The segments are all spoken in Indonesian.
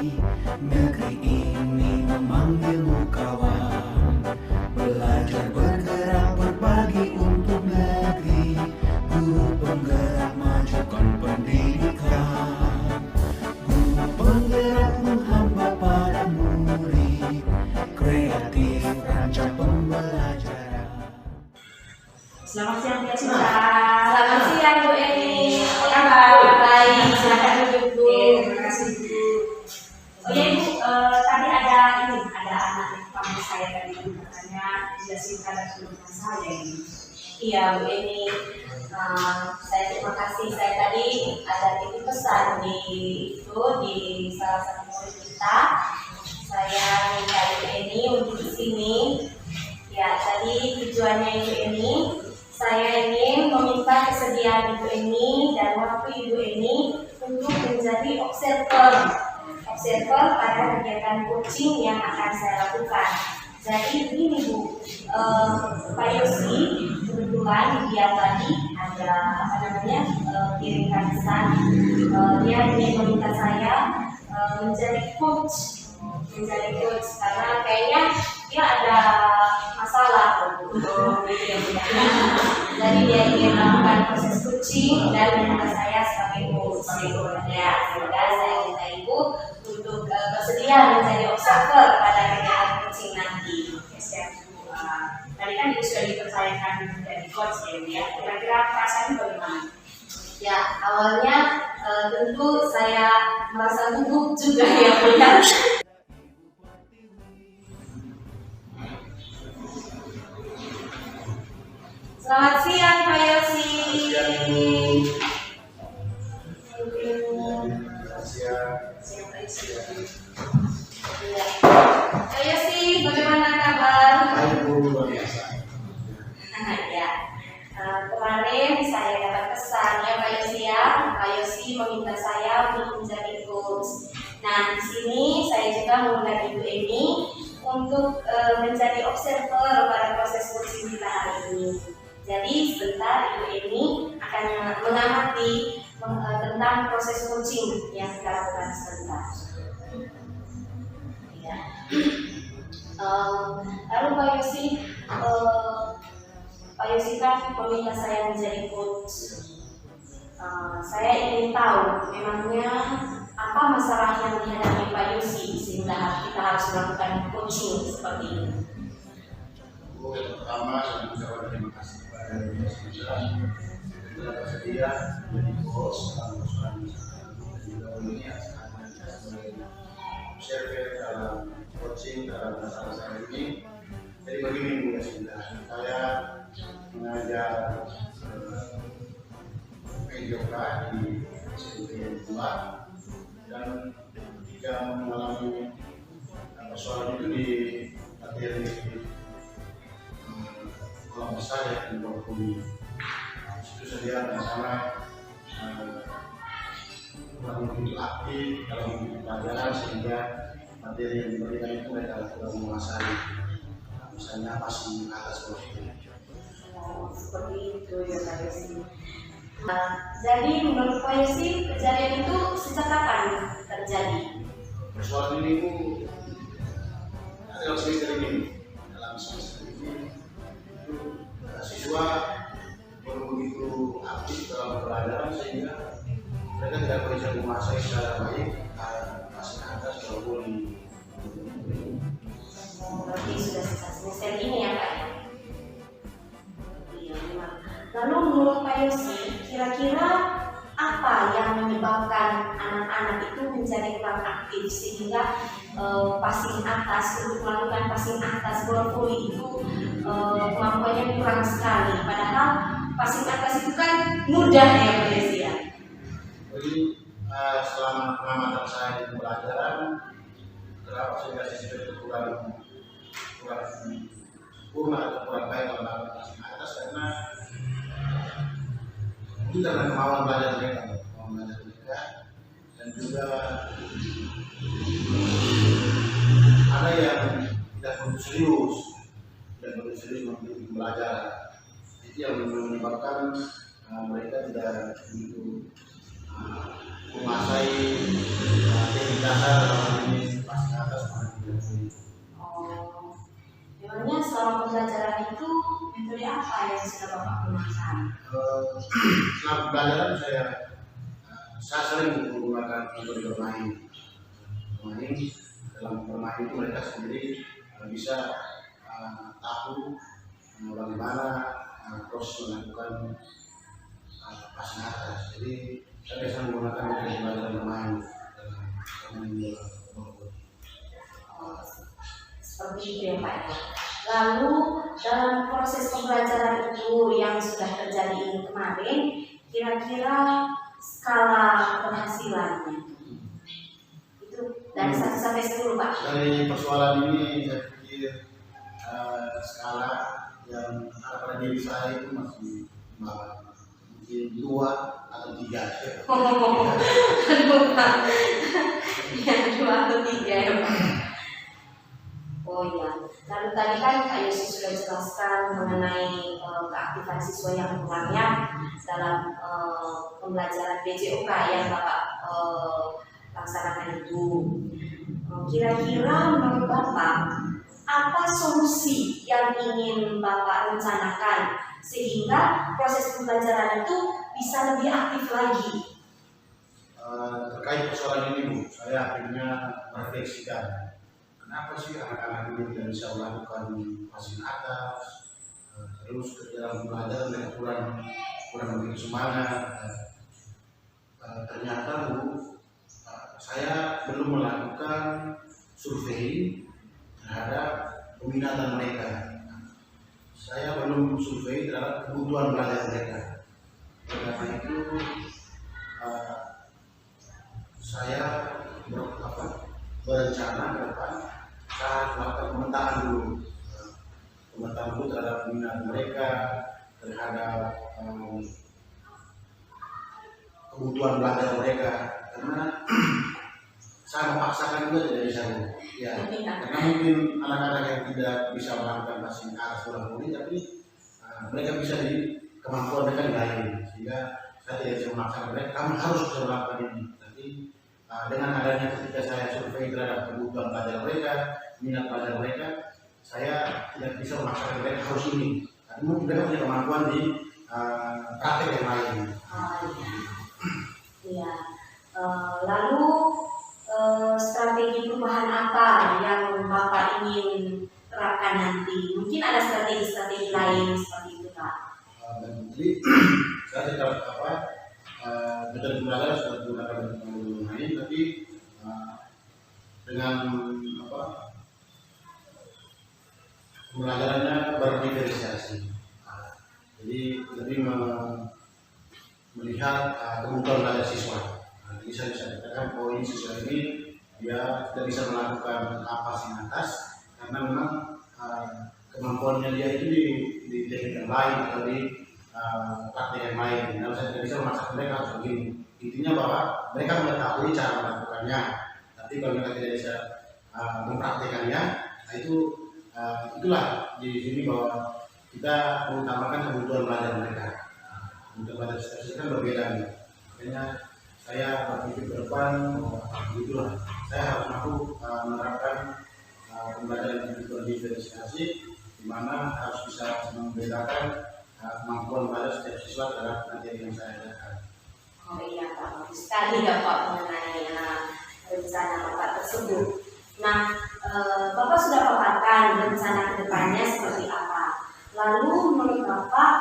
Negeri ini memanggilmu kawan, belajar bergerak berbagi untuk negeri. Guru penggerak majukan pendidikan, guru penggerak menghamba pada murid, kreatif rancang pembelajaran. Selamat siang Tia Cinta. Selamat siang Bu Eni. Apa kabar? Baik, silakan duduk Bu. Terima kasih Bu. Oh ya Ibu, tadi ada anak kampus saya tadi katanya jelasin pada kebutuhan saya ini. Iya Bu Eni, saya terima kasih. Saya tadi ada titip pesan di salah satu murid kita. Saya minta Ibu Eni untuk di sini. Ya, tadi tujuannya Ibu Eni, saya ingin meminta kesediaan Ibu Eni dan waktu Ibu Eni untuk menjadi observer pada kegiatan coaching yang akan saya lakukan. Jadi begini Bu, Pak Yosi kebetulan dia tadi ada kirimkan pesan, dia ingin meminta saya menjadi coach karena kayaknya dia ada masalah. Jadi dia ingin melakukan proses coaching dan meminta saya sebagai coach. Ya, semoga saya minta Ibu untuk bersedia menjadi observer pada kegiatan coaching nanti. Tadi kan Ibu sudah dipercayakan menjadi coach ya. Kira-kira perasaan bagaimana? Ya, awalnya tentu saya merasa gugup juga ya Bu. Selamat siang Pak Yosi. Pak Yosi, bagaimana kabar? Luar biasa. Ya, kemarin saya dapat pesan ya Pak Yosi ya. Pak Yosi meminta saya untuk menjadi coach. Nah, di sini saya juga mengundang Ibu Eni untuk menjadi observer pada proses coaching kita hari ini. Jadi sebentar Ibu Eni akan mengamati tentang proses coaching yang kita lakukan sebentar. Ya. Lalu Pak Yosi kan meminta saya menjadi coach. Saya ingin tahu memangnya apa masalah yang dihadapi Pak Yosi sehingga kita harus melakukan coaching seperti ini. Pertama, saya mengucapkan terima kasih kepada telah bersedia menjadi coach dalam persoalan dan juga ini akan share dalam coaching dalam masalah ini. Jadi begini Bu Yasinta, saya mengajar PJOK di SMP yang kedua dan jika mengalami persoalan itu di materi kalau besar ya di bawah bumi itu saja sama kurang begitu aktif dalam pelajaran sehingga materi yang diberikan itu mereka kurang menguasai, misalnya masih atas bawah itu. Seperti itu ya Pak Yosi. Jadi menurut Pak Yosi kejadian itu sejak kapan terjadi? Persoalan ini Bu dalam semester ini siswa belum begitu aktif dalam pelajaran sehingga mereka tidak bisa menguasai secara baik masih atas bawah bumi. Berarti sudah sejak semester ini ya Pak? Iya memang. Lalu menurut Pak Yosi, kira-kira apa yang menyebabkan anak-anak itu menjadi kurang aktif sehingga passing atas untuk melakukan passing atas bola voli itu kemampuannya kurang sekali, padahal passing atas itu kan mudah ya Pak Yosi ya. Jadi selama pengamatan saya di pelajaran, kenapa sehingga siswa itu kurang sempurna atau kurang baik dalam passing atas karena mungkin karena kemauan belajar mereka dan juga ada yang tidak begitu serius untuk belajar. Itu yang menyebabkan mereka tidak begitu menguasai teknik dasar selama pembelajaran saya sering menggunakan metode bermain. Dalam bermain itu mereka sendiri bisa tahu bagaimana proses melakukan passing atas. Jadi saya biasa menggunakan metode pembelajaran bermain dalam bola. Seperti itu ya Pak ya. Lalu dalam proses pembelajaran itu yang sudah terjadi ini kemarin, kira-kira skala keberhasilannya itu dari 1 sampai 10 Pak? Dari persoalan ini saya pikir skala yang ada pada diri saya itu masih mungkin 2 atau 3. Aduh Pak, ya 2 atau 3 ya Pak. Oh iya, lalu tadi kan Pak Yosi sudah jelaskan mengenai keaktifan siswa yang kurangnya dalam pembelajaran BJOK yang Bapak laksanakan itu. Kira-kira menurut Bapak, apa solusi yang ingin Bapak rencanakan sehingga proses pembelajaran itu bisa lebih aktif lagi? Terkait persoalan ini Bu, saya akhirnya merefleksikan. Kenapa sih anak-anak ini tidak bisa melakukan passing atas, terus ke dalam belajar mereka kurang begitu semangat. Ternyata Bu, saya belum melakukan survei terhadap peminatan mereka. Saya belum survei terhadap kebutuhan belajar mereka. Karena itu saya berencana ke depan saya melakukan pemetaan dulu terhadap minat mereka, terhadap kebutuhan belajar mereka, karena saya memaksakan juga tidak bisa ya, karena mungkin anak-anak yang tidak bisa melakukan passing atas bola voli, tapi mereka bisa di kemampuan mereka di lain, sehingga saya tidak bisa memaksakan mereka kamu harus bisa melakukan ini. Tapi dengan adanya ketika saya survei terhadap kebutuhan belajar mereka, minat belajar mereka, saya tidak bisa memaksakan mereka harus ini. Tapi mungkin mereka punya kemampuan di praktek yang lain. Iya. Lalu strategi perubahan apa yang Bapak ingin terapkan nanti? Mungkin ada strategi-strategi lain seperti itu Pak? Jadi saya tidak metode pembelajaran sudah digunakan untuk lain, tapi dengan pembelajarannya berdiferensiasi. Jadi lebih melihat kebutuhan belajar siswa. Jadi saya bisa katakan bahwa ini siswa ini dia tidak bisa melakukan passing atas karena memang kemampuannya dia itu di teknik yang lain atau di praktek yang lain. Nah, saya tidak bisa memaksa mereka harus begini. Intinya bahwa mereka mengetahui cara melakukannya, tapi kalau mereka tidak bisa mempraktekannya, nah itulah di sini bahwa kita mengutamakan kebutuhan belajar mereka. Untuk belajar siswa kan berbeda nih. Makanya saya berpikir ke depan begitulah. Saya harus mampu menerapkan pembelajaran yang berdiferensiasi, di mana harus bisa membedakan kemampuan belajar setiap siswa terhadap materi yang saya ajarkan. Oh iya Pak, bagus sekali ya Pak mengenai rencana Bapak tersebut. Nah, Bapak sudah paparkan rencana kedepannya seperti apa. Lalu menurut Bapak,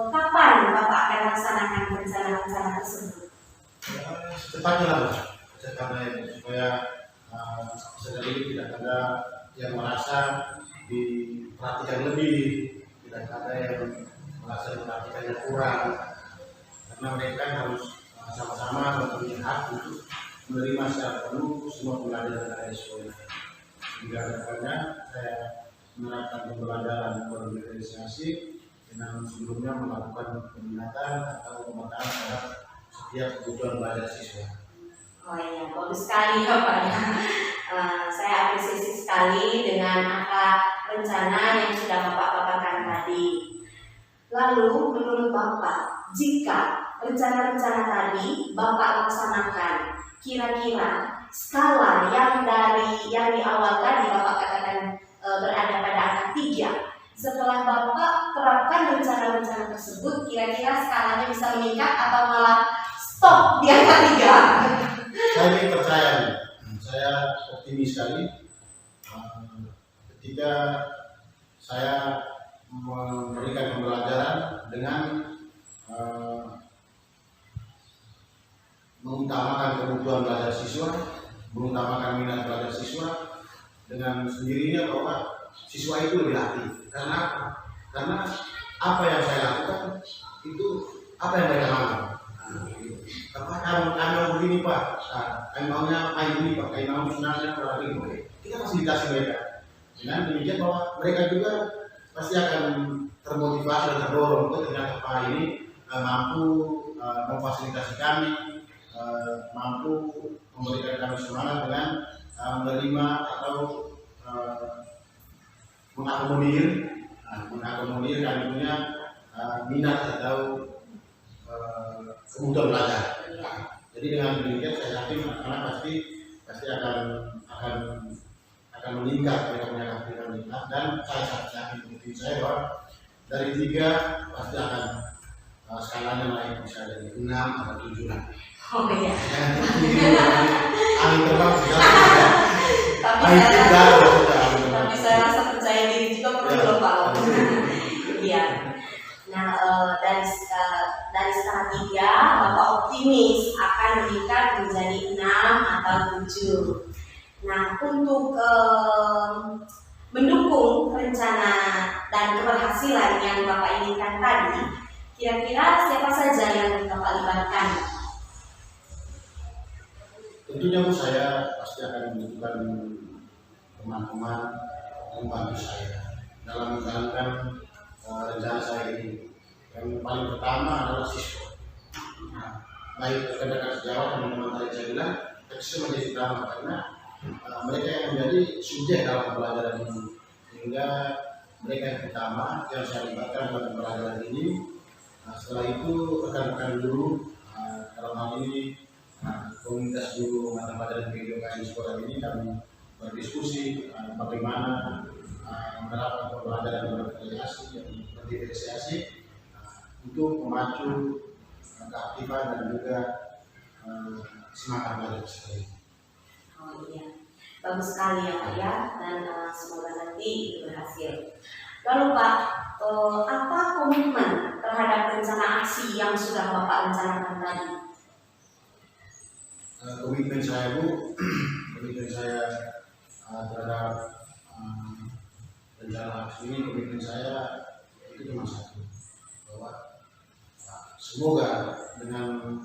kapan Bapak akan laksanakan rencana-rencana tersebut? Secepatnya lah, supaya sekali tidak ada yang merasa diperhatikan lebih, tidak ada yang merasa diperhatikannya kurang, karena mereka harus sama-sama mempunyai hak untuk menerima secara penuh semua pembelajaran yang ada di sekolah. Hingga kedepannya saya menerapkan pembelajaran berdiferensiasi dengan sebelumnya melakukan peminatan atau pemetaan terhadap setiap kebutuhan belajar siswa. Oh iya, bagus sekali ya Pak. Saya apresiasi sekali dengan apa rencana yang sudah Bapak paparkan tadi. Lalu menurut Bapak, jika rencana-rencana tadi Bapak laksanakan, kira-kira skala yang di awal tadi Bapak katakan berada pada angka 3, setelah Bapak terapkan rencana-rencana tersebut, kira-kira skalanya bisa meningkat atau malah stop di angka 3? Saya ini percaya, saya optimis sekali ketika saya memberikan pembelajaran dengan mengutamakan kebutuhan belajar siswa, mengutamakan minat belajar siswa, dengan sendirinya bahwa siswa itu lebih aktif. Karena apa? Karena apa yang saya lakukan itu apa yang mereka mau. Kami mau begini Pak, kami maunya main ini Pak, kami mau senangnya berarti oke. Kita fasilitasi mereka. Dengan demikian bahwa mereka juga pasti akan termotivasi dan terdorong untuk ternyata Pak ini mampu memfasilitasi kami, mampu memberikan kami semangat dengan menerima atau mengakomodir kami punya minat atau kebutuhan belajar. Jadi dengan demikian saya yakin anak-anak pasti akan meningkat mereka punya kapasitas, dan saya sangat yakin seperti saya bahwa dari 3 pasti akan skalanya naik bisa dari 6 atau 7 lah. Oh iya. Angin terbang Tapi saya rasa percaya diri juga perlu loh Pak. Iya. Nah dari skala 3 Bapak optimis akan meningkat menjadi 6 atau 7. Nah untuk mendukung rencana dan keberhasilan yang Bapak inginkan tadi, kira-kira siapa saja yang Bapak libatkan? Tentunya Bu, saya pasti akan membutuhkan teman-teman membantu saya dalam menjalankan rencana saya ini. Yang paling pertama adalah siswa. Nah, baik rekan-rekan sejawat teman-teman tadi saya bilang, siswa menjadi utama karena mereka yang menjadi subjek dalam pembelajaran ini, sehingga mereka yang pertama yang saya libatkan dalam pembelajaran ini. Setelah itu rekan-rekan guru dalam hal ini komunitas guru mata pelajaran kehidupan sekolah ini kami berdiskusi bagaimana menerapkan pembelajaran berdiferensiasi untuk memacu keaktifan dan juga semangat belajar sekali. Oh iya, bagus sekali ya Pak ya, dan semoga nanti berhasil. Lalu Pak, apa komitmen terhadap rencana aksi yang sudah Bapak rencanakan tadi? Komitmen saya Bu, komitmen saya terhadap rencana aksi ini, komitmen saya itu cuma satu, bahwa semoga dengan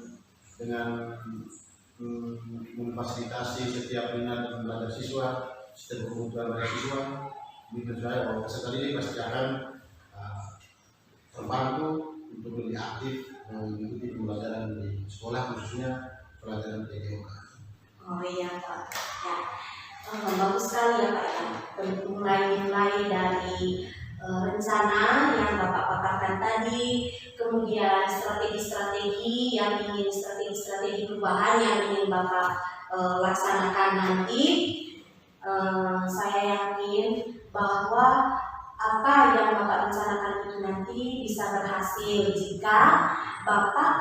memfasilitasi setiap minat dan belajar siswa, setiap kebutuhan belajar siswa, komitmen saya bahwa peserta didik pasti akan terbantu untuk lebih aktif mengikuti pembelajaran di sekolah, khususnya pelajaran PDOK. Oh iya Pak, ya. Bagus sekali ya Pak ya. Mulai dari rencana yang Bapak paparkan tadi, kemudian strategi-strategi perubahan yang ingin Bapak laksanakan nanti. Saya yakin bahwa apa yang Bapak rencanakan itu nanti bisa berhasil jika Bapak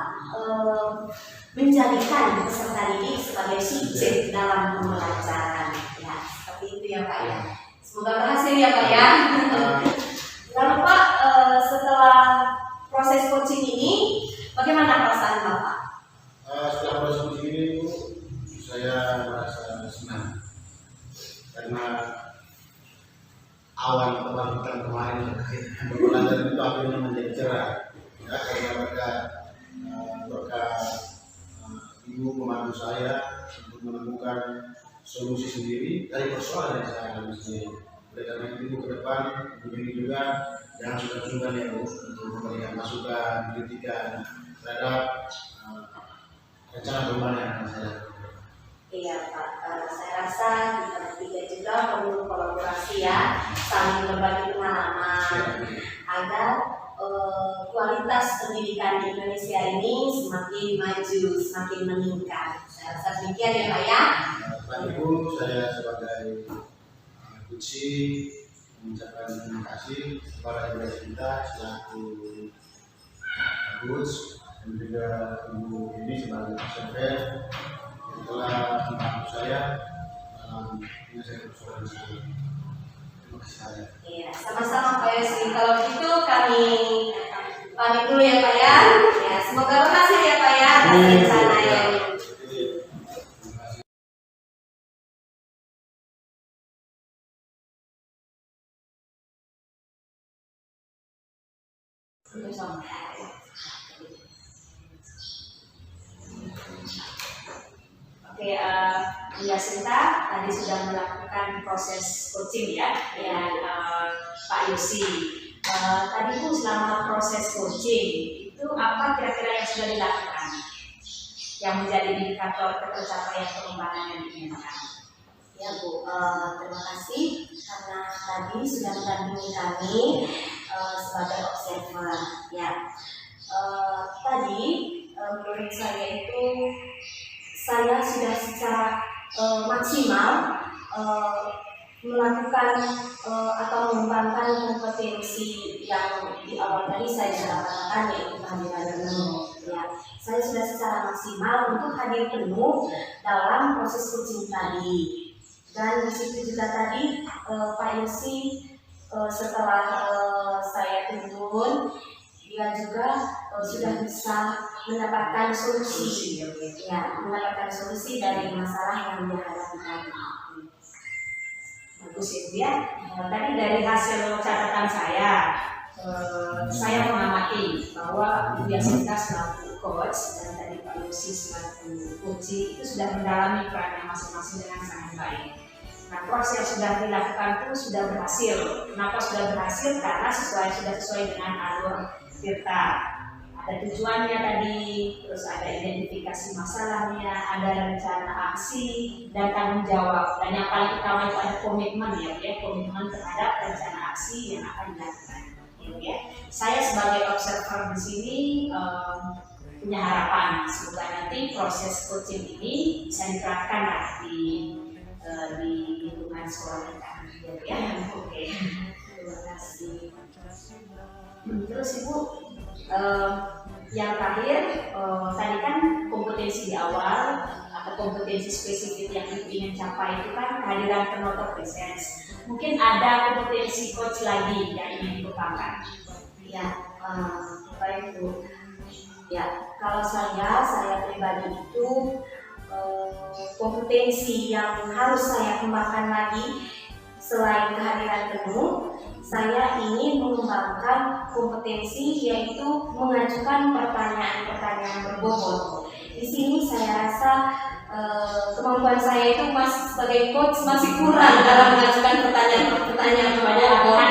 menjadikan peserta didik sebagai subjek dalam pembelajaran. Ya, seperti itu ya Pak ya. Semoga berhasil ya Pak ya. Lalu Pak, setelah proses coaching ini, bagaimana perasaan Bapak? Setelah proses coaching ini Bu, saya merasa senang karena awan kebangkitan kemarin terkait pembelajaran itu akhirnya menjadi cerah. Ya, karena berkat ibu memandu saya untuk menemukan solusi sendiri dari persoalan yang saya alami sendiri. Oleh karena itu ke depan begini juga jangan sungkan-sungkan ya Bu untuk memberikan masukan, kritikan terhadap rencana perubahan yang akan saya lakukan. Iya Pak, saya rasa kita bertiga juga perlu kolaborasi ya, saling berbagi pengalaman agar kualitas pendidikan di Indonesia ini semakin maju, semakin meningkat. Saya rasa demikian ya Pak ya. Pak Ibu, saya sebagai kunci mengucapkan terima kasih kepada Ibu Sinta selaku coach dan juga Ibu ini sebagai observer yang telah membantu saya dalam menyelesaikan persoalan saya. Terima kasih banyak. Iya, sama-sama Pak Yosi. Kalau gitu kami pamit dulu ya Pak ya. Ya, semoga berhasil ya Pak ya atas rencana yang Oke, Mbak Sinta tadi sudah melakukan proses coaching ya dengan Pak Yosi. Tadi Bu selama proses coaching itu apa kira-kira yang sudah dilakukan yang menjadi indikator tercapaian pengembangan yang diinginkan? Ya Bu, terima kasih karena tadi sudah mendampingi kami sebagai observer. Ya, tadi menurut saya itu saya sudah secara maksimal melakukan atau mengembangkan kompetensi yang di awal tadi saya sudah katakan yaitu kehadiran penuh. Ya, saya sudah secara maksimal untuk hadir penuh dalam proses coaching tadi. Dan di situ juga tadi Pak Yosi setelah saya tuntun, dia juga sudah bisa mendapatkan solusi, ya, mendapatkan solusi dari masalah yang dihadapi tadi. Bagus ya. Tadi dari hasil catatan saya mengamati bahwa Bu Sinta selaku coach dan tadi Pak Yosi selaku coaching itu sudah mendalami perannya masing-masing dengan sangat baik. Nah, proses yang sudah dilakukan itu sudah berhasil. Kenapa sudah berhasil? Karena sudah sesuai dengan alur Tirta. Ada tujuannya tadi, terus ada identifikasi masalahnya, ada rencana aksi dan tanggung jawab. Dan yang paling utama itu ada komitmen ya, komitmen terhadap rencana aksi yang akan dilakukan. Ya. Saya sebagai observer di sini punya harapan semoga nanti proses coaching ini bisa diterapkan di lingkungan sekolah kita. Ya, oke. Terima kasih. Terus Ibu, yang terakhir tadi kan kompetensi di awal atau kompetensi spesifik yang Ibu ingin capai itu kan kehadiran penonton presence. Mungkin ada kompetensi coach lagi yang ingin dikembangkan. Ya, baik Bu. Ya, kalau saya pribadi itu kompetensi yang harus saya kembangkan lagi selain kehadiran penuh, saya ingin mengembangkan kompetensi yaitu mengajukan pertanyaan-pertanyaan berbobot. Di sini saya rasa kemampuan saya itu sebagai coach masih kurang dalam mengajukan pertanyaan-pertanyaan berbobot.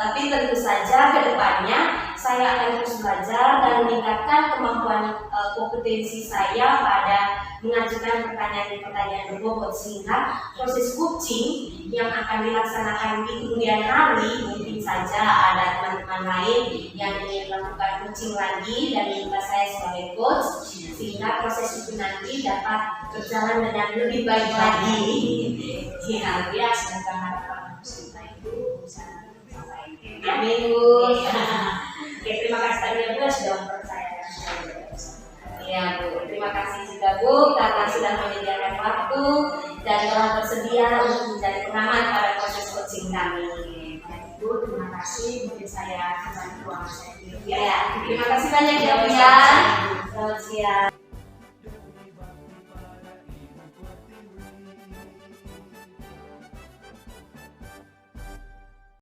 Tapi tentu saja ke depannya saya akan terus belajar dan meningkatkan kemampuan kompetensi saya pada mengajukan pertanyaan-pertanyaan berbobot sehingga proses coaching yang akan dilaksanakan di kemudian hari mungkin saja ada teman-teman lain yang ingin melakukan coaching lagi dan minta saya sebagai coach sehingga proses itu nanti dapat berjalan dengan lebih baik lagi. Ya, semoga harapan kita itu bisa sampai. Amin. Oke, terima kasih tadi ya Bu sudah mempercayakan saya. Ya Bu, terima kasih juga Bu karena sudah menyediakan waktu dan telah bersedia untuk menjadi pengamat pada proses coaching kami. Bu, terima kasih. Mungkin saya kembali ke ruangan saya. Ya, terima kasih banyak ya Bu ya. Selamat siang.